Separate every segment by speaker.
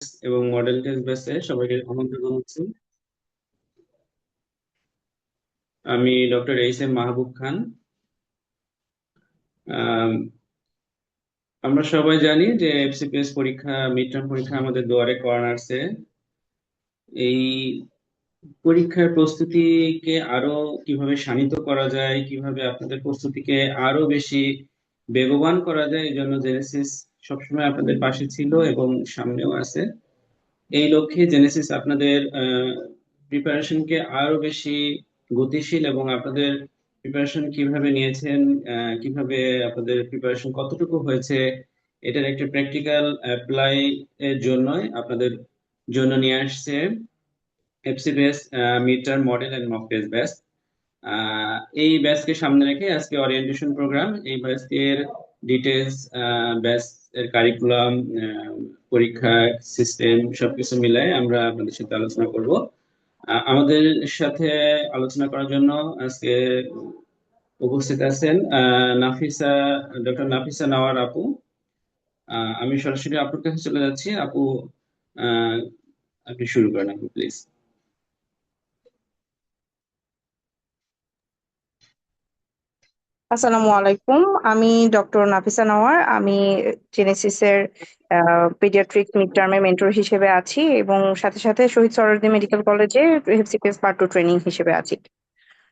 Speaker 1: এবং model test ব্যাচে সবাইকে আমন্ত্রণ জানাচ্ছি। আমি ডক্টর এইচ এম মাহবুব খান। আম, আমরা সবাই জানি যে এফসিপিএস পরীক্ষা, মিড টার্ম পরীক্ষা আমাদের দুয়ারে করার আছে। এই পরীক্ষার প্রস্তুতিকে আরো কিভাবে শানিত করা যায়, কিভাবে আপনাদের প্রস্তুতিকে আরো বেশি বেগবান করা যায়, এই জন্য জেনেসিস সবসময় আপনাদের পাশে ছিল এবং সামনেও আছে। এই লক্ষ্যে জেনেসিস আপনাদের প্রিপারেশনকে আরো বেশি গতিশীল এবং আপনাদের প্রিপারেশন কিভাবে নিয়েছেন, কিভাবে আপনাদের প্রিপারেশন কতটুকু হয়েছে, এটার একটা প্র্যাকটিক্যাল অ্যাপ্লাই এর জন্যই আপনাদের জন্য নিয়ে আসছে FCPS mid term model and mock test batch. এই ব্যাচকে সামনে রেখে আজকে ওরিয়েন্টেশন প্রোগ্রাম। এই ব্যাচের ডিটেলস, ব্যাচ এর কারিকুলাম, পরীক্ষা সিস্টেম সবকিছু মিলাই আমরা আপনাদের সাথে আলোচনা করব। আমাদের সাথে আলোচনা করার জন্য আজকে উপস্থিত আছেন নাফিসা, ডক্টর নাফিসা নাওয়ার আপু। আমি সরাসরি আপুর কাছে চলে যাচ্ছি। আপু, আহ, আপনি শুরু করেন আপু, প্লিজ।
Speaker 2: আসসালামু আলাইকুম। আমি ডক্টর নাফিসা নওয়ার। আমি জেনেসিসের পিডিয়াট্রিক মিড টার্মে মেন্টর হিসেবে আছি এবং সাথে সাথে শহীদ সরোজিনী মেডিকেল কলেজে হেফসিপিএস পার্ট 2 ট্রেনিং হিসেবে আছি।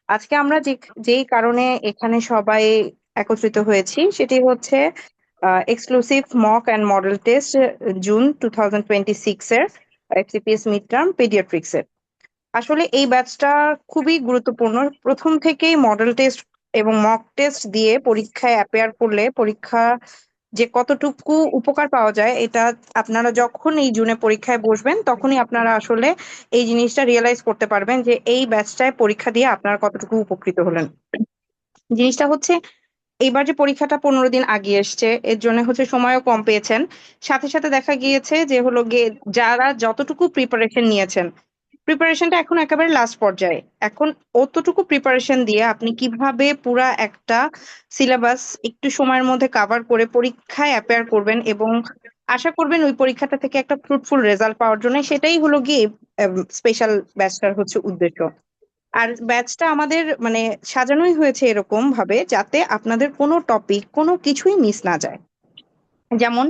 Speaker 2: আজকে আমরা যেই কারণে এখানে সবাই একত্রিত হয়েছি সেটি হচ্ছে exclusive mock and model test June 2026 এর এফসিপিএস মিড টার্ম পেডিয়াট্রিক্স এর। আসলে এই ব্যাচটা খুবই গুরুত্বপূর্ণ। প্রথম থেকেই মডেল টেস্ট এবং মক টেস্ট দিয়ে পরীক্ষায় অ্যাপিয়ার করলে পরীক্ষা যে কতটুকু উপকার পাওয়া যায় এটা আপনারা যখন এই জুনে পরীক্ষায় বসবেন তখনই আপনারা আসলে এই জিনিসটা রিয়েলাইজ করতে পারবেন যে এই ব্যাচটায় পরীক্ষা দিয়ে আপনারা কতটুকু উপকৃত হলেন। জিনিসটা হচ্ছে এইবার যে পরীক্ষাটা 15 দিন আগে এসছে এর জন্য হচ্ছে সময়ও কম পেয়েছেন। সাথে সাথে দেখা গিয়েছে যে হলো গিয়ে যারা যতটুকু প্রিপারেশন নিয়েছেন, প্রিপারেশনটা এখন একেবারে লাস্ট পর্যায়ে। এখন অতটুকু প্রিপারেশন দিয়ে আপনি কিভাবে পুরা একটা সিলেবাস একটু সময়ের মধ্যে কাভার করে পরীক্ষায় অ্যাপিয়ার করবেন এবং আশা করবেন ওই পরীক্ষাটা থেকে একটা ফ্রুটফুল রেজাল্ট পাওয়ার জন্য, সেটাই হলো গিয়ে স্পেশাল ব্যাচটার হচ্ছে উদ্দেশ্য। আর ব্যাচটা আমাদের মানে সাজানোই হয়েছে এরকম ভাবে যাতে আপনাদের কোনো টপিক কোনো কিছুই মিস না যায়। যেমন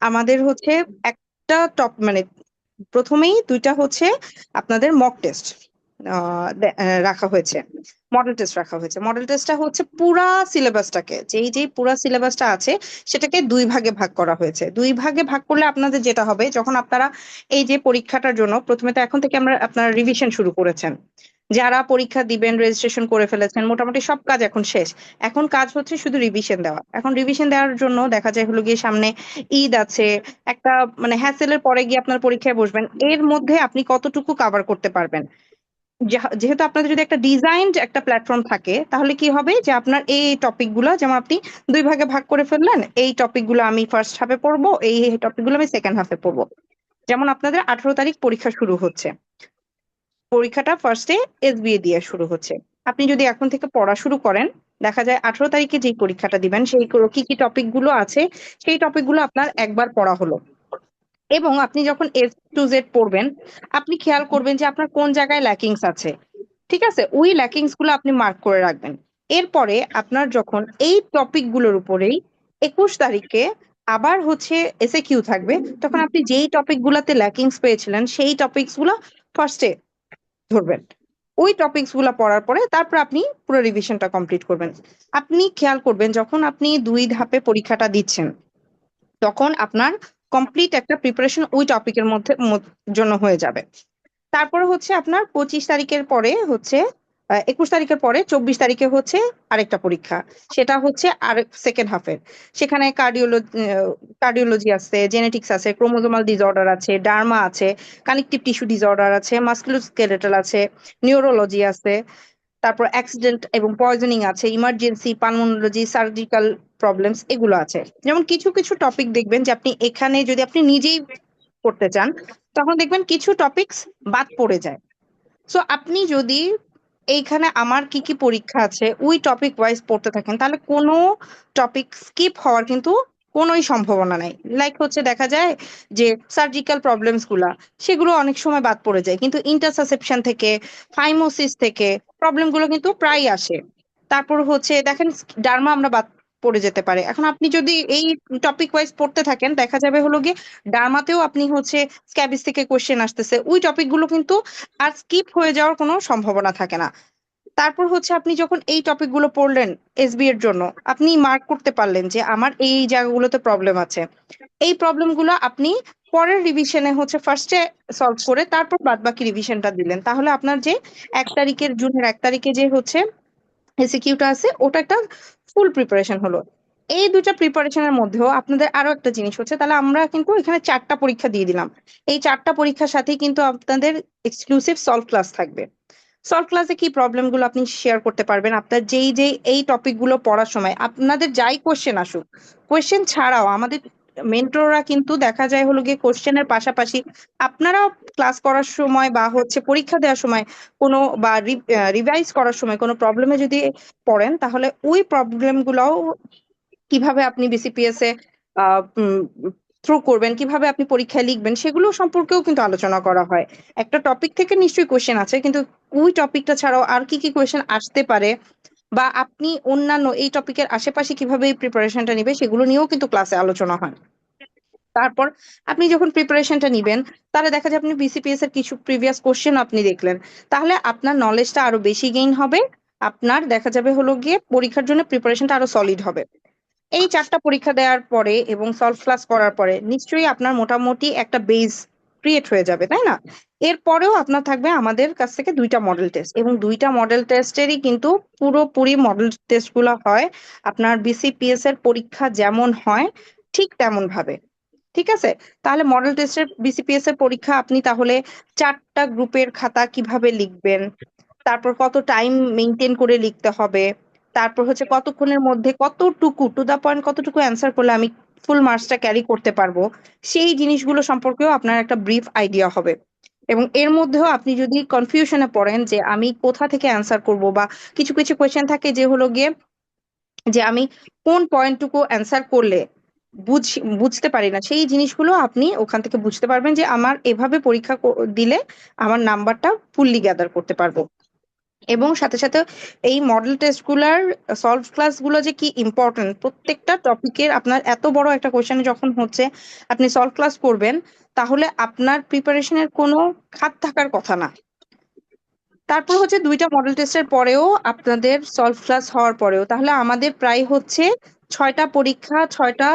Speaker 2: আমাদের হচ্ছে একটা মানে প্রথমেই দুইটা হচ্ছে আপনাদের মক টেস্ট রাখা হয়েছে, মডেল টেস্ট রাখা হয়েছে। মডেল টেস্টটা হচ্ছে পুরা সিলেবাসটাকে, যেই পুরা সিলেবাসটা আছে সেটাকে দুই ভাগে ভাগ করা হয়েছে। দুই ভাগে ভাগ করলে আপনাদের যেটা হবে, যখন আপনারা এই যে পরীক্ষাটার জন্য প্রথমে তো এখন থেকে আমরা আপনারা রিভিশন শুরু করেছেন, যারা পরীক্ষা দিবেন রেজিস্ট্রেশন করে ফেলেছেন, মোটামুটি সব কাজ এখন শেষ। এখন কাজ হচ্ছে শুধু রিভিশন দেওয়া। এখন রিভিশন দেওয়ার জন্য দেখা যায় হলো গিয়ে সামনে ঈদ আছে, একটা মানে হ্যাসেলের পরে গিয়ে আপনার পরীক্ষায় বসবেন, এর মধ্যে আপনি কতটুকু কাভার করতে পারবেন। যেহেতু আপনাদের যদি একটা ডিজাইনড একটা প্ল্যাটফর্ম থাকে তাহলে কি হবে যে আপনার এই টপিক গুলা, যেমন আপনি দুই ভাগে ভাগ করে ফেললেন, এই টপিক গুলো আমি ফার্স্ট হাফে পড়বো, এই টপিক গুলো আমি সেকেন্ড হাফে পড়বো। যেমন আপনাদের 18 তারিখ পরীক্ষা শুরু হচ্ছে, পরীক্ষাটা ফার্স্টে এসবিএ দিয়ে শুরু হচ্ছে। আপনি যদি এখন থেকে পড়া শুরু করেন, দেখা যায় 18 তারিখে যেই পরীক্ষাটা দিবেন সেই কি কি টপিক গুলো আছে সেই টপিক গুলো আপনার একবার পড়া হলো। এবং আপনি যখন A to Z পড়বেন, আপনি খেয়াল করবেন যে আপনার কোন জায়গায় ল্যাকিংস আছে। ঠিক আছে, ওই ল্যাকিংস গুলো আপনি মার্ক করে রাখবেন। এরপরে আপনার যখন এই টপিক গুলোর উপরেই 21 তারিখে আবার হচ্ছে এসএ কিউ থাকবে, তখন আপনি যেই টপিক গুলাতে ল্যাকিংস পেয়েছিলেন সেই টপিকস গুলা ফার্স্টে ধরবেন। ওই টপিকস গুলা পড়ার পরে তারপর আপনি পুরো রিভিশনটা কমপ্লিট করবেন। আপনি খেয়াল করবেন যখন আপনি দুই ধাপে পরীক্ষাটা দিচ্ছেন তখন আপনার কমপ্লিট একটা প্রিপারেশন ওই টপিকের মধ্যে জন্য হয়ে যাবে। তারপরে হচ্ছে আপনার 25 তারিখের পরে হচ্ছে 21 তারিখের পরে 24 তারিখে হচ্ছে আরেকটা পরীক্ষা। সেটা হচ্ছে আর সেকেন্ড হাফের। সেখানে কার্ডিওলজি আছে, জেনেটিক্স আছে, ক্রোমোজোমাল ডিসঅর্ডার আছে, ডার্মা আছে, কানেকটিভ টিস্যু ডিসঅর্ডার আছে, মাস্কুলোস্কেলেটাল আছে, নিউরোলজি আছে, তারপর অ্যাক্সিডেন্ট এবং পয়জনিং আছে, ইমার্জেন্সি, পালমোনোলজি, সার্জিক্যাল প্রবলেমস এগুলো আছে। যেমন কিছু কিছু টপিক দেখবেন যে আপনি এখানে যদি আপনি নিজেই করতে চান তখন দেখবেন কিছু টপিকস বাদ পড়ে যায়। সো আপনি যদি এইখানে আমার কি কি পরীক্ষা আছে ওই টপিক ওয়াইজ পড়তে থাকেন তাহলে কোনো টপিক স্কিপ হওয়ার কিন্তু কোনোই সম্ভাবনা নাই। লাইক হচ্ছে দেখা যায় যে সার্জিক্যাল প্রবলেমস গুলা সেগুলো অনেক সময় বাদ পড়ে যায়, কিন্তু ইন্টারসাসেপশন থেকে, ফাইমোসিস থেকে প্রবলেম গুলো কিন্তু প্রায় আসে। তারপর হচ্ছে দেখেন ডার্মা আমরা বাদ পড়ে যেতে পারে। এখন আপনি যদি এই টপিক ওয়াইজ পড়তে থাকেন দেখা যাবে হলো গিয়ে ডার্মাতেও আপনি হচ্ছে স্ক্যাবিস থেকে কোশ্চেন আসতেছে, ওই টপিক গুলো কিন্তু আর স্কিপ হয়ে যাওয়ার কোনো সম্ভাবনা থাকে না। তারপর হচ্ছে আপনি যখন এই টপিক গুলো পড়লেন এসবি এর জন্য, আপনি মার্ক করতে পারলেন যে আমার এই জায়গাগুলোতে প্রবলেম আছে। এই প্রবলেম গুলো আপনি পরের রিভিশনে হচ্ছে ফার্স্টে সলভ করে তারপর বাদ বাকি রিভিশনটা দিলেন, তাহলে আপনার যে 1 তারিখের, জুনের 1 তারিখে যে হচ্ছে এসিকিউটা আছে ওটা একটা ফুল প্রিপারেশন হলো। এই দুইটা প্রিপারেশনের মধ্যেও আপনাদের আরো একটা জিনিস হচ্ছে, তাহলে আমরা কিন্তু এখানে 4টা পরীক্ষা দিয়ে দিলাম। এই 4টা পরীক্ষার সাথেই কিন্তু আপনাদের এক্সক্লুসিভ সলভ ক্লাস থাকবে। সলভ ক্লাসে কি প্রবলেম গুলো আপনি শেয়ার করতে পারবেন, আপনার যেই যেই এই টপিক গুলো পড়ার সময় আপনাদের যাই কোশ্চেন আসুক, কোশ্চেন ছাড়াও আমাদের মেন্টররা কিন্তু দেখা যায় হলো গিয়ে কোশ্চেনের পাশাপাশি আপনারা ক্লাস করার সময় বা হচ্ছে পরীক্ষা দেওয়ার সময় কোনো বা রিভাইজ করার সময় কোনো প্রবলেমে যদি পড়েন, তাহলে ওই প্রবলেম গুলাও কিভাবে আপনি বিসিপিএস এ থ্রু করবেন, কিভাবে আপনি পরীক্ষায় লিখবেন সেগুলো সম্পর্কেও কিন্তু আলোচনা করা হয়। একটা টপিক থেকে নিশ্চয়ই কোশ্চেন আছে, কিন্তু ওই টপিকটা ছাড়াও আর কি কি কোশ্চেন আসতে পারে বা আপনি অন্যান্য এই টপিকের আশেপাশে কিভাবে এই প্রিপারেশনটা নিবে সেগুলো নিয়েও কিন্তু ক্লাসে আলোচনা হয়। তারপর আপনি যখন প্রিপারেশনটা নিবেন, তাহলে দেখা যায় আপনি বিসিপিএস এর কিছু প্রিভিয়াস কোশ্চেন আপনি দেখলেন, তাহলে আপনার নলেজটা আরো বেশি গেইন হবে। আপনার দেখা যাবে হলো গিয়ে পরীক্ষার জন্য প্রিপারেশনটা আরো সলিড হবে। এই 4টা পরীক্ষা দেওয়ার পরে এবং সলভ ক্লাস করার পরে নিশ্চয়ই আপনার মোটামুটি একটা বেস ক্রিয়েট হয়ে যাবে, তাই না? এরপরেও আপনার থাকবে আমাদের কাছ থেকে 2টা মডেল টেস্ট, এবং 2টা মডেল টেস্টেরই কিন্তু পুরোপুরি মডেল টেস্ট গুলো হয় আপনার বিসিপিএস এর পরীক্ষা যেমন হয় ঠিক তেমন ভাবে। ঠিক আছে? তাহলে মডেল টেস্টের বিসিপিএস এর পরীক্ষা আপনি তাহলে 4টা গ্রুপের খাতা কিভাবে লিখবেন, তারপর কত টাইম মেনটেন করে লিখতে হবে, তারপর হচ্ছে কতক্ষণের মধ্যে কতটুকু টু দা পয়েন্ট কতটুকু অ্যান্সার করলে আমি ফুল মার্কসটা ক্যারি করতে পারবো, সেই জিনিসগুলো সম্পর্কেও আপনার একটা ব্রিফ আইডিয়া হবে। এবং এর মধ্যেও আপনি যদি কনফিউশনে পড়েন যে আমি কোথা থেকে অ্যান্সার করব, বা কিছু কিছু কোয়েশ্চেন থাকে যে হলো গিয়ে যে আমি কোন পয়েন্টটুকু অ্যান্সার করলে বুঝতে পারি না, সেই জিনিসগুলো আপনি ওখান থেকে বুঝতে পারবেন যে আমার এভাবে পরীক্ষা দিলে আমার নাম্বারটা ফুললি গ্যাদার করতে পারবো। এবং সাথে সাথে এই মডেল টেস্ট গুলার সলভ ক্লাস গুলো যে কি ইম্পর্টেন্ট, প্রত্যেকটা টপিকের আপনার এত বড় একটা কোশ্চেন যখন হচ্ছে আপনি সলভ ক্লাস করবেন, তাহলে আপনার প্রিপারেশনের কোনো খাত থাকার কথা না। তারপর হচ্ছে 2টা মডেল টেস্টের পরেও আপনাদের সলভ ক্লাস হওয়ার পরেও তাহলে আমাদের প্রায় হচ্ছে 6টা পরীক্ষা, 6টা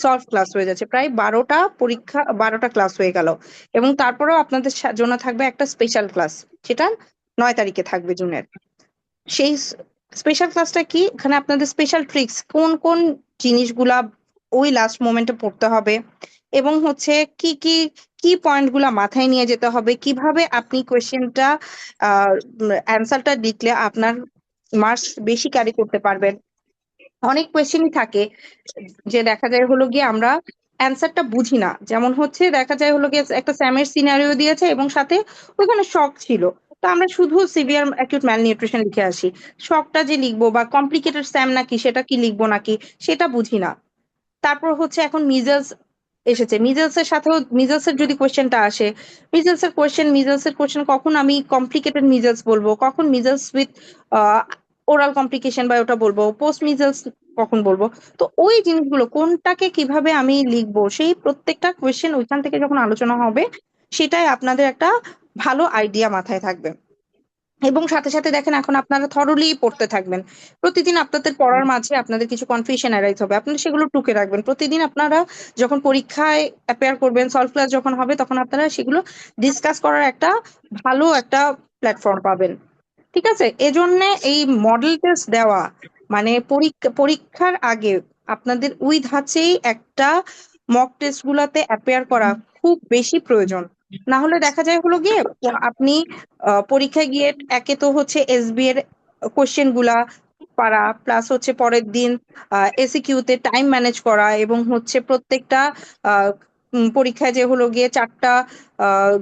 Speaker 2: সলভ ক্লাস হয়ে যাচ্ছে, প্রায় 12টা পরীক্ষা, 12টা ক্লাস হয়ে গেল। এবং তারপরেও আপনাদের জন্য থাকবে একটা স্পেশাল ক্লাস, সেটা 9 তারিখে থাকবে জুনের। সেই স্পেশাল ক্লাসটা কি, এখানে আপনাদের স্পেশাল ট্রিক্স কোন কোন জিনিসগুলা ওই লাস্ট মোমেন্টে পড়তে হবে, এবং হচ্ছে কি কি কি পয়েন্ট গুলা মাথায় নিয়ে যেতে হবে, কিভাবে আপনি কোয়েশ্চেনটা অ্যান্সারটা লিখলে আপনার মার্কস বেশি ক্যারি করতে পারবেন। অনেক কোয়েশ্চেনই থাকে যে দেখা যায় হলো গিয়ে আমরা অ্যান্সারটা বুঝি না, যেমন হচ্ছে দেখা যায় হলো গিয়ে একটা স্যামের সিনারিও দিয়েছে এবং সাথে ওখানে শক ছিল, তো আমরা শুধু সিভিয়ার অ্যাকিউট ম্যালনিউট্রিশন লিখে আসি। শকটা যে লিখবো বা কমপ্লিকেটেড স্যাম নাকি সেটা কি লিখবো নাকি সেটা বুঝি না। তারপর হচ্ছে এখন মিজেলস এসেছে, মিজেলস এর সাথেও মিজেলস এর যদি কোয়েশ্চেনটা আসে, মিজেলস এর কোয়েশ্চেন কখন আমি কমপ্লিকেটেড মিজেলস বলবো, কখন মিজেলস উইথ ওরাল কমপ্লিকেশন বা ওটা বলবো, পোস্ট মিজেলস কখন বলবো। তো ওই জিনিসগুলো কোনটাকে কিভাবে আমি লিখবো সেই প্রত্যেকটা কোয়েশ্চেন ওইখান থেকে যখন আলোচনা হবে, সেটাই আপনাদের একটা ভালো আইডিয়া মাথায় থাকবে। এবং সাথে সাথে দেখেন এখন আপনারা থরলি পড়তে থাকবেন। প্রতিদিন আপনাদের পড়ার মাঝে আপনাদের কিছু কনফিউশন অ্যারাইজ হবে, আপনারা সেগুলো টুকে রাখবেন। প্রতিদিন আপনারা যখন পরীক্ষায় অ্যাপিয়ার করবেন, সলভ ক্লাস যখন হবে, তখন আপনারা সেগুলো ডিসকাস করার একটা ভালো একটা প্ল্যাটফর্ম পাবেন। ঠিক আছে? এজন্য এই মডেল টেস্ট দেওয়া মানে পরীক্ষার আগে আপনাদের ওই ধাঁচেই একটা মক টেস্ট গুলাতে অ্যাপিয়ার করা খুব বেশি প্রয়োজন। না হলে দেখা যায় হলো গিয়ে আপনি পরীক্ষায় গিয়ে একে তো হচ্ছে এসবি এর কোশ্চেন গুলা পারা, প্লাস হচ্ছে পরের দিন এসিকিউ তে টাইম ম্যানেজ করা, এবং হচ্ছে প্রত্যেকটা পরীক্ষায় যে হলো গিয়ে 4টা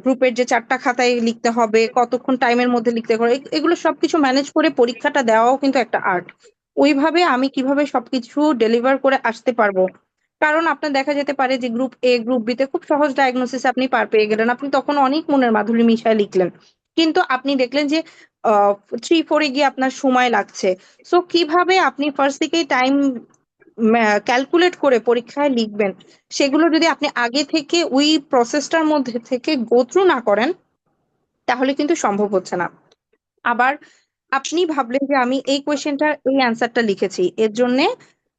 Speaker 2: গ্রুপের যে 4টা খাতায় লিখতে হবে, কতক্ষণ টাইমের মধ্যে লিখতে হবে, এগুলো সবকিছু ম্যানেজ করে পরীক্ষাটা দেওয়াও কিন্তু একটা আর্ট। ওইভাবে আমি কিভাবে সবকিছু ডেলিভার করে আসতে পারবো, কারণ আপনার দেখা যেতে পারে যে গ্রুপ এ গ্রুপ বি তে খুব সহজ ডায়াগনোসিস আপনি পার পেয়ে গেলেন, আপনি তখন অনেক মনের মাধুরী মিশায় লিখলেন, কিন্তু আপনি দেখলেন যে 3-4-এ গিয়ে আপনার সময় লাগছে। সো কিভাবে আপনি ফার্স্ট থেকেই টাইম ক্যালকুলেট করে পরীক্ষায় লিখবেন, সেগুলো যদি আপনি আগে থেকে ওই প্রসেসটার মধ্যে থেকে গো থ্রু না করেন, তাহলে কিন্তু সম্ভব হচ্ছে না। আবার আপনি ভাবলেন যে আমি এই কোয়েশ্চেনটার এই অ্যান্সারটা লিখেছি, এর জন্য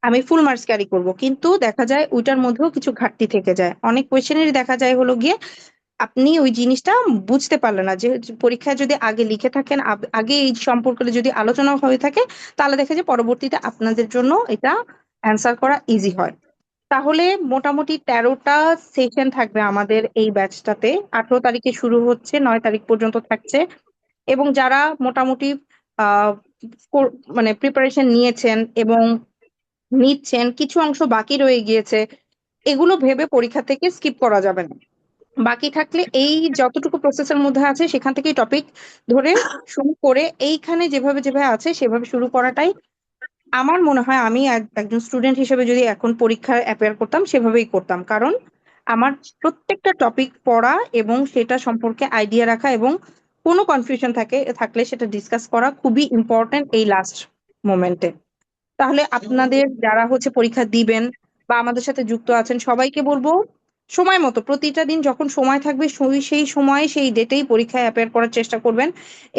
Speaker 2: আমি ফুল মার্কস ক্যারি করব, কিন্তু দেখা যায় ওইটার মধ্যেও কিছু ঘাটতি থেকে যায়। অনেক কোয়েশ্চেনেরই দেখা যায় হলো গিয়ে আপনি ওই জিনিসটা বুঝতে পারলেন না, যে পরীক্ষায় যদি আগে লিখে থাকেন, আগে এই সম্পর্কে যদি আলোচনা হয়ে থাকে, তাহলে দেখা যায় পরবর্তীতে আপনাদের জন্য এটা অ্যান্সার করা ইজি হয়। তাহলে মোটামুটি 13টা সেশন থাকবে আমাদের এই ব্যাচটাতে। 18 তারিখে শুরু হচ্ছে, 9 তারিখ পর্যন্ত থাকছে। এবং যারা মোটামুটি আহ মানে প্রিপারেশন নিয়েছেন এবং নিচ্ছেন, কিছু অংশ বাকি রয়ে গিয়েছে, এগুলো ভেবে পরীক্ষা থেকে স্কিপ করা যাবে না। বাকি থাকলে এই যতটুকু প্রসেসের মধ্যে আছে সেখান থেকেই টপিক ধরে শুরু করে এইখানে যেভাবে যেভাবে আছে সেভাবে শুরু করাটাই আমার মনে হয়। আমি একজন স্টুডেন্ট হিসেবে যদি এখন পরীক্ষায় অ্যাপিয়ার করতাম, সেভাবেই করতাম। কারণ আমার প্রত্যেকটা টপিক পড়া এবং সেটা সম্পর্কে আইডিয়া রাখা এবং কোনো কনফিউশন থাকলে সেটা ডিসকাস করা খুবই ইম্পর্ট্যান্ট এই লাস্ট মোমেন্টে। তাহলে আপনাদের যারা হচ্ছে পরীক্ষা দিবেন বা আমাদের সাথে যুক্ত আছেন সবাইকে বলবো, সময় মতো প্রতিটা দিন যখন সময় থাকবে সেই সময়ে সেই ডেটেই পরীক্ষায় অ্যাপিয়ার করার চেষ্টা করবেন।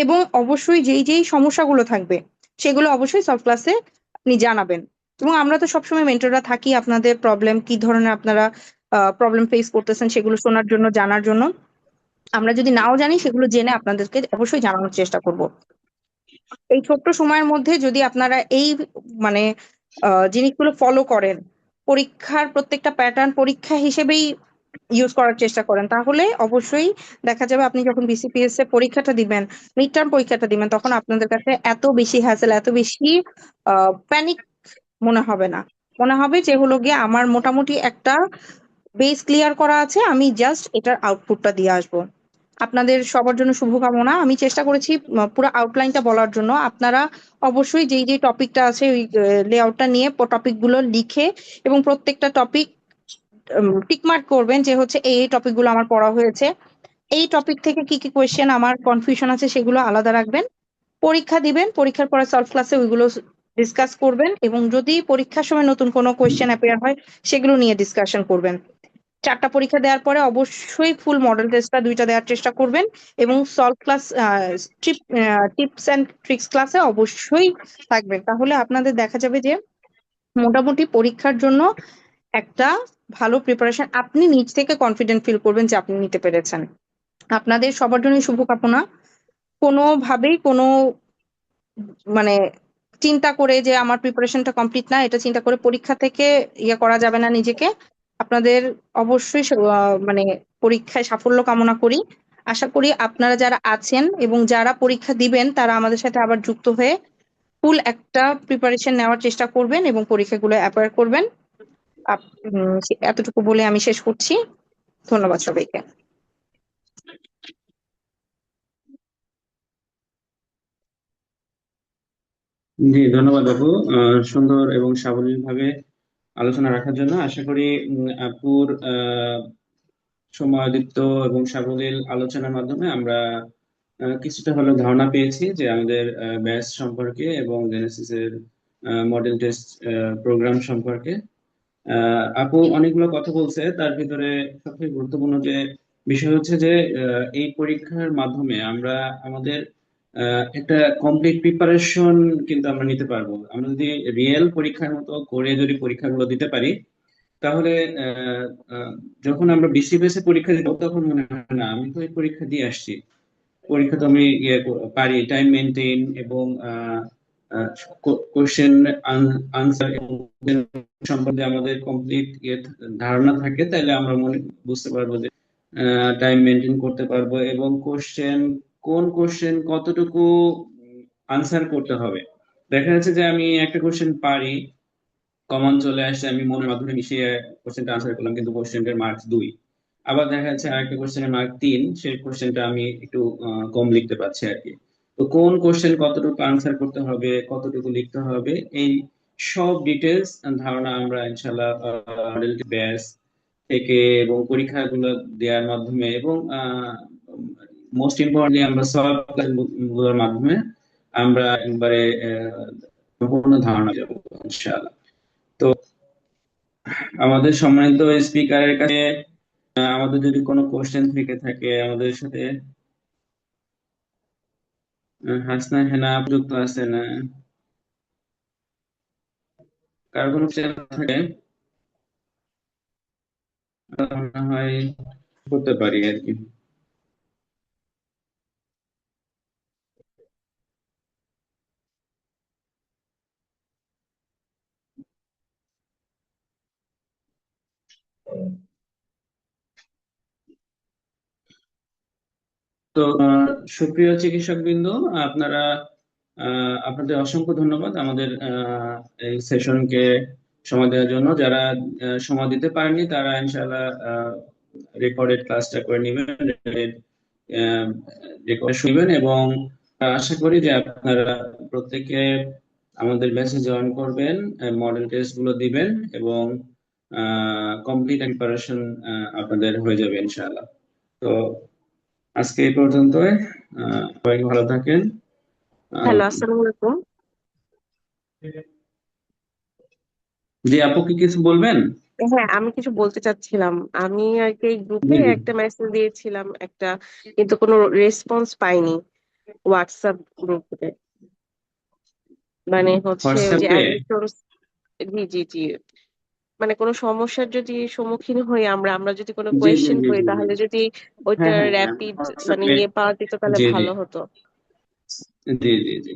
Speaker 2: এবং অবশ্যই যেই যেই সমস্যাগুলো থাকবে সেগুলো অবশ্যই সলভ ক্লাসে আপনি জানাবেন। এবং আমরা তো সবসময় মেন্টররা থাকি, আপনাদের প্রবলেম কি ধরনের আপনারা প্রবলেম ফেস করতেছেন সেগুলো শোনার জন্য, জানার জন্য। আমরা যদি নাও জানি সেগুলো জেনে আপনাদেরকে অবশ্যই জানানোর চেষ্টা করব। এই ছোট্ট সময়ের মধ্যে যদি আপনারা এই মানে জিনিসগুলো ফলো করেন, পরীক্ষার প্রত্যেকটা প্যাটার্ন পরীক্ষা হিসেবেই ইউজ করার চেষ্টা করেন, তাহলে অবশ্যই দেখা যাবে আপনি যখন বিসিপিএস এ পরীক্ষাটা দিবেন, মিড টার্ম পরীক্ষাটা দিবেন, তখন আপনাদের কাছে এত বেশি হ্যাসেল, এত বেশি প্যানিক মনে হবে না। মনে হবে যে হলো গিয়ে আমার মোটামুটি একটা বেস ক্লিয়ার করা আছে, আমি জাস্ট এটার আউটপুটটা দিয়ে আসবো। আপনাদের সবার জন্য শুভকামনা। আমি চেষ্টা করেছি পুরো আউটলাইনটা বলার জন্য। আপনারা অবশ্যই যেই যে টপিকটা আছে ওই লেআউটটা নিয়ে টপিক গুলো লিখে এবং প্রত্যেকটা টপিক টিকমার্ক করবেন যে হচ্ছে এই টপিক গুলো আমার পড়া হয়েছে, এই টপিক থেকে কি কি কোয়েশ্চেন আমার কনফিউশন আছে সেগুলো আলাদা রাখবেন। পরীক্ষা দিবেন, পরীক্ষার পরে সলভ ক্লাসে ওইগুলো ডিসকাস করবেন, এবং যদি পরীক্ষার সময় নতুন কোনো কোয়েশ্চেন অ্যাপিয়ার হয় সেগুলো নিয়ে ডিসকাশন করবেন। 4টা পরীক্ষা দেওয়ার পরে অবশ্যই ফুল মডেল টেস্টটা 2টা দেওয়ার চেষ্টা করবেন। এবং solve class tips and tricks ক্লাসে অবশ্যই থাকবেন। তাহলে আপনাদের দেখা যাবে যে মোটামুটি পরীক্ষার জন্য একটা ভালো প্রিপারেশন, আপনি নিজ থেকে কনফিডেন্ট ফিল করবেন যে আপনি নিতে পেরেছেন। আপনাদের সবার জন্য শুভকামনা। কোনোভাবেই কোনো মানে চিন্তা করে যে আমার প্রিপারেশনটা কমপ্লিট না, এটা চিন্তা করে পরীক্ষা থেকে ইয়ে করা যাবে না নিজেকে। আপনাদের অবশ্যই মানে পরীক্ষায় সাফল্য কামনা করি। আশা করি আপনারা যারা আছেন এবং যারা পরীক্ষা দিবেন তারা আমাদের সাথে আবার যুক্ত হয়ে ফুল একটা প্রিপারেশন নেওয়ার চেষ্টা করবেন এবং পরীক্ষাগুলো অ্যাপয়ের করবেন। এতটুকু বলে আমি শেষ করছি। ধন্যবাদ সবাইকে।
Speaker 1: জি, ধন্যবাদ আপু। সুন্দর এবং সাবলীলভাবে আলোচনা রাখার জন্য। আশা করি আপুর সময়োদিত এবং সাবলীল আলোচনার মাধ্যমে আমরা কিছুটা হলেও ধারণা পেয়েছি যে আমাদের ব্যাচ সম্পর্কে এবং জেনেসিস এর মডেল টেস্ট প্রোগ্রাম সম্পর্কে। আপু অনেকগুলো কথা বলছে, তার ভিতরে সবথেকে গুরুত্বপূর্ণ যে বিষয় হচ্ছে যে এই পরীক্ষার মাধ্যমে আমরা আমাদের একটা কমপ্লিট প্রিপারেশন কিন্তু আমরা নিতে পারবো। আমরা যদি রিয়েল পরীক্ষার মতো করে যদি পরীক্ষাগুলো দিতে পারি, তাহলে আহ, আহ, যখন আমরা বিসিবিএস এ পরীক্ষা দিব তখন মনে হয় না আমি তো এই পরীক্ষা দিয়ে আসছি, পরীক্ষা তো আমি পারি টাইম মেনটেন এবং কোশ্চেন আনসার সম্বন্ধে আমাদের কমপ্লিট ধারণা থাকে, তাহলে আমরা বুঝতে পারবো যে টাইম মেনটেন করতে পারবো এবং কোন কোশ্চেন কতটুকু আনসার করতে হবে। দেখা যাচ্ছে যে আমি একটা কোশ্চেন পারি, কমন চলে আসছে, আমি মনের মাধ্যমে মিশিয়ে কোশ্চেনটা আনসার করলাম, কিন্তু কোশ্চেনটার মার্কস 2। আবার দেখা যাচ্ছে আরেকটা কোশ্চেনের মার্ক 3, সেই কোশ্চেনটা আমি একটু কম লিখতে পারছি আর কি। তো কোন কোশ্চেন কতটুকু আনসার করতে হবে, কতটুকু লিখতে হবে, এই সব ডিটেলস ধারণা আমরা ইনশাল্লাহ মডেল ব্যাচ থেকে এবং পরীক্ষাগুলো দেওয়ার মাধ্যমে এবং মোস্ট ইম্পর্টেন্টলি আমরা সলভ ক্লাসগুলোর মাধ্যমে আমরা একবারে সম্পূর্ণ ধারণা দেবো ইনশাআল্লাহ। তো আমাদের সম্মানিত স্পিকারের কাছে আমাদের যদি কোনো কোশ্চেন থেকে থাকে আমাদের সাথে হাসনা হেনা যুক্ত আছে না, কার কোনো কোশ্চেন থাকে মনে হয় করতে পারি আর কি। তো সুপ্রিয় চিকিৎসক বৃন্দ, আপনারা আপনাদের অসংখ্য ধন্যবাদ আমাদের এই সেশনকে সময় দেওয়ার জন্য। যারা সময় দিতে পারেননি তারা ইনশাআল্লাহ রেকর্ডেড ক্লাসটা করে নেবেন, রেকর্ড শুনবেন এবং আশা করি যে আপনারা প্রত্যেকে আমাদের ব্যাচে জয়েন করবেন, মডেল টেস্ট গুলো দিবেন এবং কমপ্লিট প্রিপারেশন আপনাদের হয়ে যাবে ইনশাআল্লাহ। তো আজকে এই পর্যন্তই। সবাই ভালো থাকেন। আহ,
Speaker 3: হ্যালো, আসসালামু আলাইকুম।
Speaker 1: জি আপু, কি কিছু বলবেন?
Speaker 3: হ্যাঁ, আমি কিছু বলতে চাচ্ছিলাম। আমি আর কি গ্রুপে
Speaker 1: জি জি।
Speaker 3: একটা মেসেজ দিয়েছিলাম একটা, কিন্তু কোনো রেসপন্স পাইনি হোয়াটসঅ্যাপ গ্রুপে। মানে হচ্ছে ওই যে
Speaker 1: হোয়াটসঅ্যাপে?
Speaker 3: অ্যাডমিশন। জি জি জি। মানে কোনো সমস্যার যদি সম্মুখীন হই আমরা আমরা যদি কোনো
Speaker 1: জি জি
Speaker 3: কোয়েশ্চেন
Speaker 1: জি
Speaker 3: করি
Speaker 1: জি জি।
Speaker 3: তাহলে যদি ওইটা
Speaker 1: হ্যাঁ হ্যাঁ হ্যাঁ, আমি
Speaker 3: র্যাপিড মানে
Speaker 1: হোয়াটসঅ্যাপে।
Speaker 3: ইয়ে পাওয়া যেত তাহলে
Speaker 1: জি জি
Speaker 3: ভালো হতো।
Speaker 1: জি জি জি।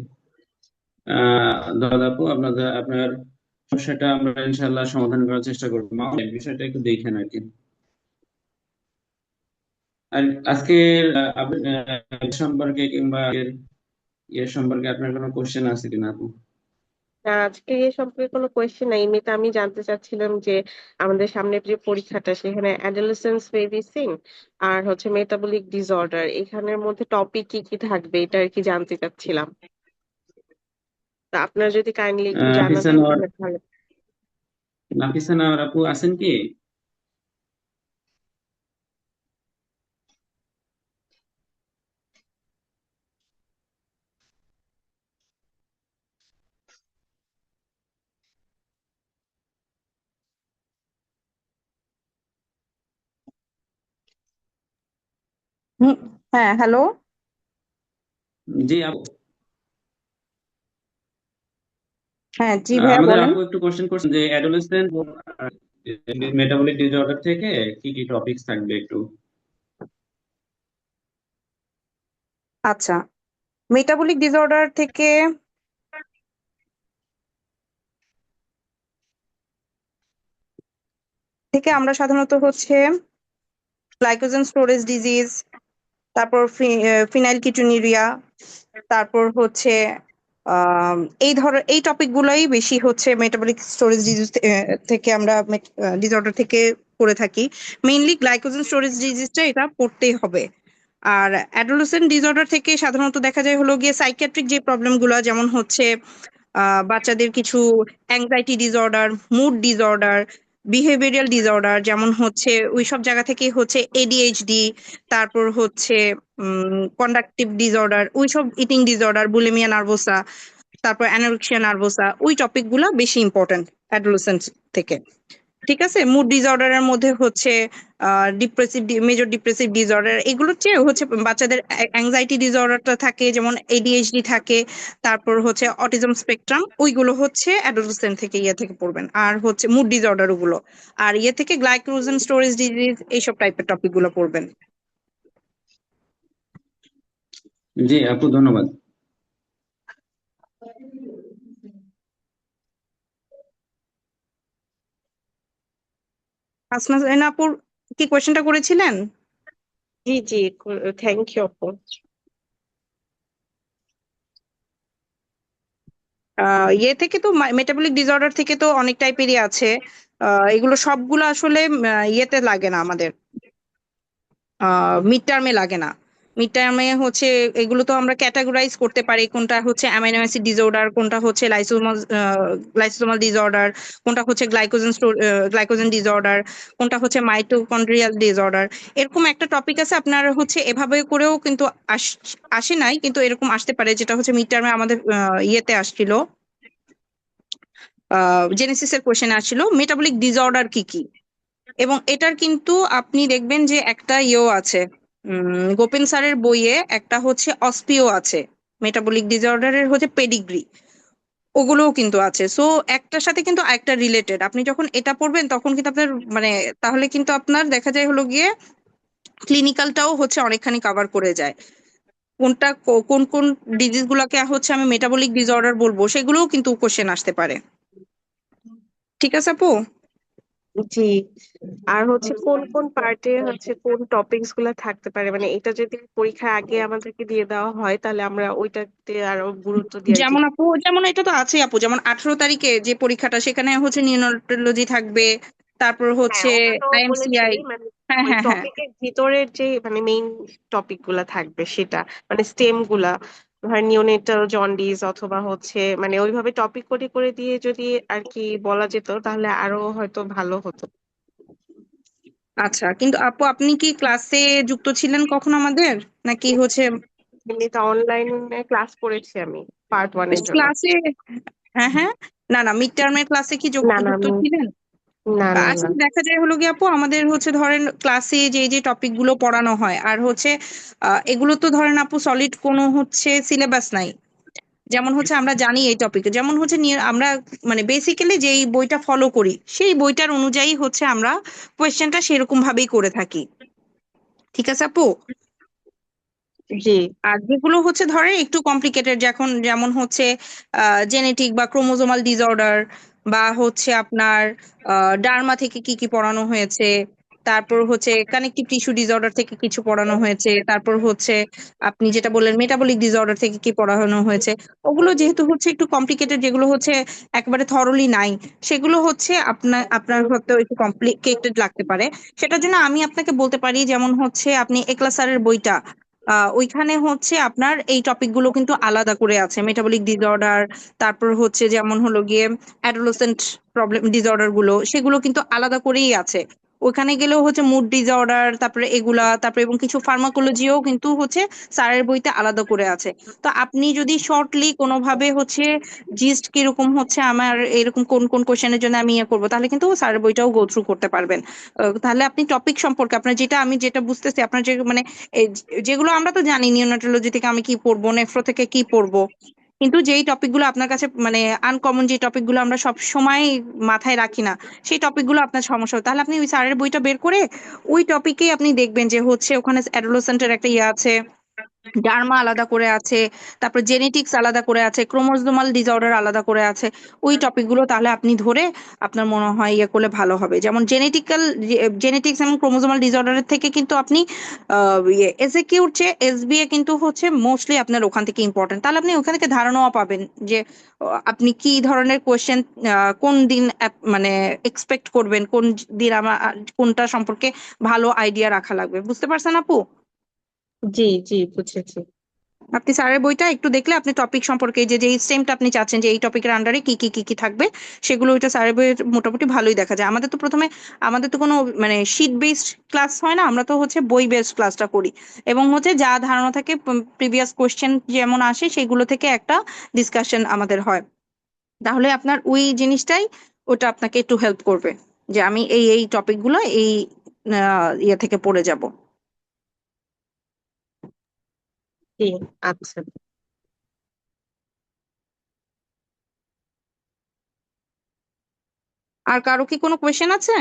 Speaker 1: দাদা আপু, আপনার সমস্যাটা আমরা ইনশাল্লাহ সমাধান করার চেষ্টা করবো। এই বিষয়টা একটু দেখেন আর কি। আর আজকে সম্পর্কে কিংবা এর সম্পর্কে আপনার কোনো কোশ্চেন আছে কিনা আপু?
Speaker 3: না, আজকে এ সম্পর্কে কোনো কোয়েশ্চেন নাই। এমনিতে আমি জানতে চাচ্ছিলাম যে আমাদের সামনে যে পরীক্ষাটা সেখানে অ্যাডোলেসেন্স বেবিসিং আর হচ্ছে মেটাবলিক ডিসঅর্ডার এখানের মধ্যে টপিক কি কি থাকবে এটা আর কি জানতে চাচ্ছিলাম। তা আপনার যদি কাইন্ডলি একটু
Speaker 1: নাফিসা
Speaker 3: জানাতেন
Speaker 1: নোয়ার,
Speaker 3: তাহলে ভালো।
Speaker 1: নাফিসা নোয়ার আপু আছেন কি?
Speaker 2: হুম, হ্যাঁ, হ্যালো।
Speaker 1: জি আপু।
Speaker 2: হ্যাঁ, জি ভাইয়া
Speaker 1: আমাদের
Speaker 2: বলেন।
Speaker 1: আপু একটু কোশ্চেন করছেন যে অ্যাডোলেসেন্ট মেটাবলিক ডিসঅর্ডার থেকে কি কি টপিকস থাকবে একটু।
Speaker 2: আচ্ছা, মেটাবলিক ডিসঅর্ডার থেকে থেকে আমরা সাধারণত হচ্ছে গ্লাইকোজেন স্টোরেজ ডিজিজ, তারপর ফিনাইল কিটোনিউরিয়া, তারপর হচ্ছে আম, এই টপিক গুলাই বেশি হচ্ছে মেটাবলিক স্টোরেজ ডিজিজ থেকে আমরা ডিসঅর্ডার থেকে পড়ে থাকি। মেইনলি গ্লাইকোজেন স্টোরেজ ডিজিজটা এটা পড়তেই হবে। আর অ্যাডোলেসেন্ট ডিসঅর্ডার থেকে সাধারণত দেখা যায় হলো গিয়ে সাইকিয়াট্রিক যে প্রবলেম গুলা, যেমন হচ্ছে বাচ্চাদের কিছু anxiety disorder, mood disorder, behavioural disorder, যেমন হচ্ছে ওই সব জায়গা থেকে হচ্ছে এডিএইচডি, তারপর হচ্ছে কন্ডাক্টিভ ডিসঅর্ডার, ওই সব ইটিং ডিসঅর্ডার, বুলিমিয়া নার্ভোসা, তারপর অ্যানোরেক্সিয়া নার্ভোসা, ওই টপিক গুলা বেশি ইম্পর্টেন্ট অ্যাডোলেসেন্ট থেকে। ঠিক আছে, মুড ডিসঅর্ডারের মধ্যে হচ্ছে ডিপ্রেসিভ, মেজর ডিপ্রেসিভ ডিসঅর্ডার, এগুলোর চেয়ে হচ্ছে বাচ্চাদের অ্যাংজাইটি ডিসঅর্ডারটা থাকে, যেমন এডিএইচডি থাকে, তারপর হচ্ছে অটিজম স্পেকট্রাম, ওইগুলো হচ্ছে অ্যাডোলেসেন্ট থেকে ইয়ে থেকে পড়বেন। আর হচ্ছে মুড ডিসঅর্ডার ওগুলো, আর ইয়ে থেকে গ্লাইকোজেন স্টোরেজ ডিজিজ, এইসব টাইপের টপিক গুলো পড়বেন।
Speaker 1: জি আপু, ধন্যবাদ।
Speaker 2: হাসনা জাইনা আপুর কি কোয়েশ্চেনটা করেছিলেন?
Speaker 3: জি জি, থ্যাংক ইউ আপু।
Speaker 2: ইয়ে থেকে তো মেটাবলিক ডিসঅর্ডার থেকে তো অনেক টাইপেরই আছে। এগুলো সবগুলো আসলে ইয়েতে লাগে না, আমাদের মিড টার্মে লাগে না। মিড টার্মে হচ্ছে এগুলো তো আমরা ক্যাটাগরাইজ করতে পারি, কোনটা হচ্ছে অ্যামাইনো অ্যাসিড ডিসঅর্ডার, কোনটা হচ্ছে লাইসোসোমাল ডিসঅর্ডার, কোনটা হচ্ছে গ্লাইকোজেন ডিসঅর্ডার, কোনটা হচ্ছে মাইটোকন্ড্রিয়াল ডিসঅর্ডার। এরকম একটা টপিক আছে আপনার হচ্ছে এভাবে করেও কিন্তু আসে নাই, কিন্তু এরকম আসতে পারে, যেটা হচ্ছে মিড টার্মে আমাদের ইয়েতে আসছিল, জেনেসিসের কোশ্চেন আসছিল মেটাবলিক ডিসঅর্ডার কি কি। এবং এটার কিন্তু আপনি দেখবেন যে একটা ইয়েও আছে, গোপেন স্যারের বইয়ে একটা হচ্ছে অস্পিও আছে, মেটাবলিক ডিসঅর্ডারের হচ্ছে পেডিগ্রি, ওগুলোও কিন্তু আছে। সো একটার সাথে কিন্তু একটা রিলেটেড, আপনি যখন এটা পড়বেন তখন কিন্তু আপনার মানে তাহলে কিন্তু আপনার দেখা যায় হলো গিয়ে ক্লিনিক্যালটাও হচ্ছে অনেকখানি কভার করে যায়। কোনটা কোন কোন ডিজিজ গুলাকে হচ্ছে আমি মেটাবলিক ডিসঅর্ডার বলবো, সেগুলোও কিন্তু কোশ্চেন আসতে পারে। ঠিক আছে আপু?
Speaker 3: জি। আর হচ্ছে কোন কোন পার্টে হচ্ছে কোন টপিকস গুলা থাকতে পারে, মানে এটা যদি পরীক্ষার আগে আমাদেরকে দিয়ে দেওয়া হয় তাহলে আমরা ওইটাতে আরো গুরুত্ব দিয়ে আর কি।
Speaker 2: যেমন আপু, যেমন এটা তো আছেই আপু, যেমন 18 তারিখে যে পরীক্ষাটা সেখানে হচ্ছে নিউনাটোলজি থাকবে, তারপর
Speaker 3: হ্যাঁ,
Speaker 2: হচ্ছে
Speaker 3: ওটা তো বলেছি,
Speaker 2: আইএমসিআই।
Speaker 3: মানে
Speaker 2: হ্যাঁ,
Speaker 3: ওই
Speaker 2: হ্যাঁ, হ্যাঁ।
Speaker 3: টপিকের ভিতরের যে মানে মেইন টপিক গুলা থাকবে সেটা, মানে স্টেম গুলা, ধর নিওনেটাল জন্ডিস অথবা হচ্ছে মানে ওইভাবে টপিক করে করে দিয়ে যদি আর কি বলা যেত তাহলে আরো হয়তো ভালো হতো।
Speaker 2: আচ্ছা, কিন্তু আপু আপনি কি ক্লাসে যুক্ত ছিলেন কখন আমাদের, নাকি হচ্ছে
Speaker 3: এমনিতে অনলাইনে ক্লাস করেছি আমি পার্ট 1 এর জন্য।
Speaker 2: ক্লাসে? হ্যাঁ, হ্যাঁ। না, না, মিড টার্মের ক্লাসে কি
Speaker 3: না না
Speaker 2: যুক্ত
Speaker 3: আমি,
Speaker 2: ছিলেন?
Speaker 3: না না না।
Speaker 2: আসলে দেখা যায় হলো গিয়ে আপু, আমাদের হচ্ছে ধরেন ক্লাসে যে যে টপিক গুলো পড়ানো হয় আর হচ্ছে এগুলো তো ধরেন আপু সলিড কোনো হচ্ছে সিলেবাস নাই। যেমন হচ্ছে আমরা জানি এই টপিকে, যেমন হচ্ছে আমরা মানে বেসিক্যালি যেই বইটা ফলো করি সেই বইটার অনুযায়ী হচ্ছে আমরা কোয়েশ্চেনটা সেরকম ভাবেই করে থাকি। ঠিক আছে আপু?
Speaker 3: জি
Speaker 2: আর যেগুলো হচ্ছে ধরেন একটু কমপ্লিকেটেড, যেমন হচ্ছে জেনেটিক বা ক্রোমোজোমাল ডিসঅর্ডার, বা হচ্ছে আপনার ডার্মা থেকে কি কি পড়ানো হয়েছে, তারপর হচ্ছে কানেকটিভ টিস্যু ডিসঅর্ডার থেকে কিছু পড়ানো হয়েছে, তারপর হচ্ছে আপনি যেটা বললেন মেটাবলিক ডিসঅর্ডার থেকে কি পড়ানো হয়েছে, ওগুলো যেহেতু হচ্ছে একটু কমপ্লিকেটেড, যেগুলো হচ্ছে একেবারে থরলি নাই, সেগুলো হচ্ছে আপনার হয়তো একটু কমপ্লিকেটেড লাগতে পারে। সেটার জন্য আমি আপনাকে বলতে পারি, যেমন হচ্ছে আপনি একলা স্যারের বইটা, ওইখানে হচ্ছে আপনার এই টপিক গুলো কিন্তু আলাদা করে আছে, মেটাবলিক ডিসঅর্ডার, তারপর হচ্ছে যেমন হলো গিয়ে অ্যাডোলেসেন্ট প্রবলেম ডিসঅর্ডার গুলো, সেগুলো কিন্তু আলাদা করেই আছে। ওখানে গেলেও হচ্ছে মুড ডিসঅর্ডার, তারপরে এগুলা, তারপরে এবং কিছু ফার্মাকোলজিও কিন্তু হচ্ছে স্যারের বইতে আলাদা করে আছে। তো আপনি যদি শর্টলি কোনোভাবে হচ্ছে জিস্ট কিরকম হচ্ছে আমার এরকম কোন কোন কোশ্চেনের জন্য আমি ইয়ে করবো, তাহলে কিন্তু স্যারের বইটাও গো থ্রু করতে পারবেন। তাহলে আপনি টপিক সম্পর্কে আপনার যেটা, আমি যেটা বুঝতেছি আপনার যে মানে এই যেগুলো আমরা তো জানি নিওনাটোলজি থেকে আমি কি পড়বো, নেফ্রো থেকে কি পড়বো, কিন্তু যেই টপিকগুলো আপনার কাছে মানে আনকমন, যে টপিকগুলো আমরা সব সময় মাথায় রাখি না, সেই টপিকগুলো আপনার সমস্যা হয়, তাহলে আপনি ওই স্যারের বইটা বের করে ওই টপিকেই আপনি দেখবেন যে হচ্ছে ওখানে অ্যাডোলেসেন্টের একটা ইয়ে আছে, ডার্মা আলাদা করে আছে, তারপর জেনেটিক্স আলাদা করে আছে, ক্রোমোজোমাল ডিসঅর্ডার আলাদা করে আছে। ওই টপিকগুলো তাহলে আপনি ধরে আপনার মনে হয় ইয়ে করলে ভালো হবে। যেমন জেনেটিক্স এবং ক্রোমোজোমাল ডিসঅর্ডারের থেকে কিন্তু আপনি এসএকিউর চেয়ে এসবিএ কিন্তু হচ্ছে মোস্টলি আপনার ওখান থেকে ইম্পর্টেন্ট, তাহলে আপনি ওখান থেকে ধারণাও পাবেন যে আপনি কি ধরনের কোয়েশ্চেন কোন দিন মানে এক্সপেক্ট করবেন, কোন দিন আমার কোনটা সম্পর্কে ভালো আইডিয়া রাখা লাগবে। বুঝতে পারছেন আপু?
Speaker 3: জি জি বুঝেছি।
Speaker 2: আপনি স্যারের বইটা একটু দেখলে আপনি টপিক সম্পর্কে যে যে স্টেমটা আপনি চাচ্ছেন যে এই টপিকের আন্ডারে কি কি কি কি থাকবে, সেগুলো ওইটা স্যারের বইয়ে মোটামুটি ভালোই দেখা যায়। আমাদের তো কোনো মানে শিট বেসড ক্লাস হয় না, আমরা তো হচ্ছে বই বেসড ক্লাসটা করি, এবং হচ্ছে যা ধারণা থাকে প্রিভিয়াস কোশ্চেন যেমন আসে সেগুলো থেকে একটা ডিসকাশন আমাদের হয়। তাহলে আপনার ওই জিনিসটাই ওটা আপনাকে একটু হেল্প করবে, যে আমি এই এই টপিকগুলো এই ইয়ে থেকে পড়ে যাব।
Speaker 3: জি আচ্ছা।
Speaker 2: আর কারো কি কোনো কোয়েশ্চেন আছে?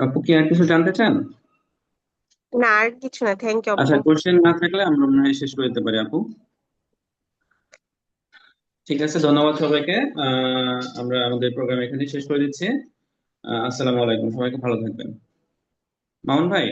Speaker 1: আপু কি আর কিছু জানতে চান?
Speaker 3: না আর কিছু না, থ্যাংক ইউ আপু।
Speaker 1: আচ্ছা, কোশ্চেন না থাকলে আমরা মনে হয় শেষ করে দিতে পারি আপু। ঠিক আছে, ধন্যবাদ সবাইকে। আমরা আমাদের প্রোগ্রাম এখানে শেষ করে দিচ্ছি। আসসালামু আলাইকুম, সবাইকে ভালো থাকবেন। মামুন ভাই।